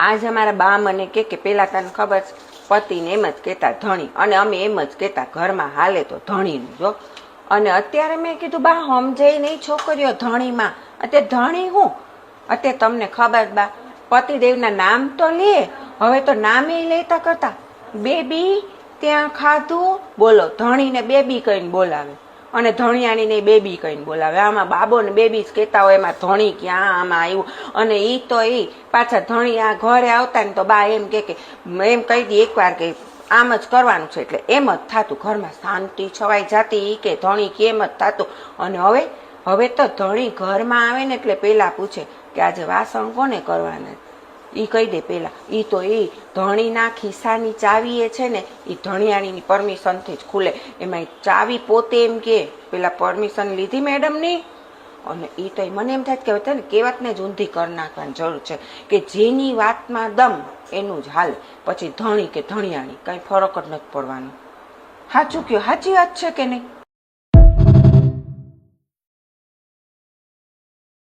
આજ અમારા બા મને કે પેલા તને ખબર છે, પતિને એમ જ કહેતા ધણી, અને અમે એમ જ કહેતા ઘરમાં હાલે તો ધણીનું જો. અને અત્યારે મેં કીધું બા સમજે નહીં છોકરીઓ ધણીમાં, અત્યારે ધણી હું અત્યારે તમને ખબર બા પતિદેવના નામ તો લે, હવે તો નામે લેતા કરતા બેબી ત્યાં ખાધું બોલો, ધણીને બેબી કહીને બોલાવે અને ધણિયાણીને બેબી કહીને બોલાવે. આમાં બાબોને બેબી જ કહેતા હોય, એમાં ધણી ક્યાં આમાં આવ્યું. અને એ તો એ પાછા ધણી આ ઘરે આવતા ને તો બા એમ કે એમ કહી દી એકવાર કે આમ જ કરવાનું છે, એટલે એમ જ થતું, ઘરમાં શાંતિ છવાઈ જતી. એ કે ધણી કેમ જ થતું. અને હવે તો ધણી ઘરમાં આવે ને એટલે પેલા પૂછે કે આજે વાસણ કોને કરવાના, એ કહી દે પેલા. એ તો એ ધણીના ખિસ્સાની ચાવી એ છે ને એ ધણિયાણીની પરમિશનથી જ ખુલે. એમાં ચાવી પોતે એમ કે પેલા પરમિશન લીધી મેડમની. અને એ તો મને એમ થાય કે ને કહેવતને જ ઊંધી કરી નાખવાની જરૂર છે કે જેની વાતમાં દમ એનું જ હાલે, પછી ધણી કે ધણિયાણી કાંઈ ફરક જ નથી પડવાનો. સાચું કયો, સાચી વાત છે કે નહીં?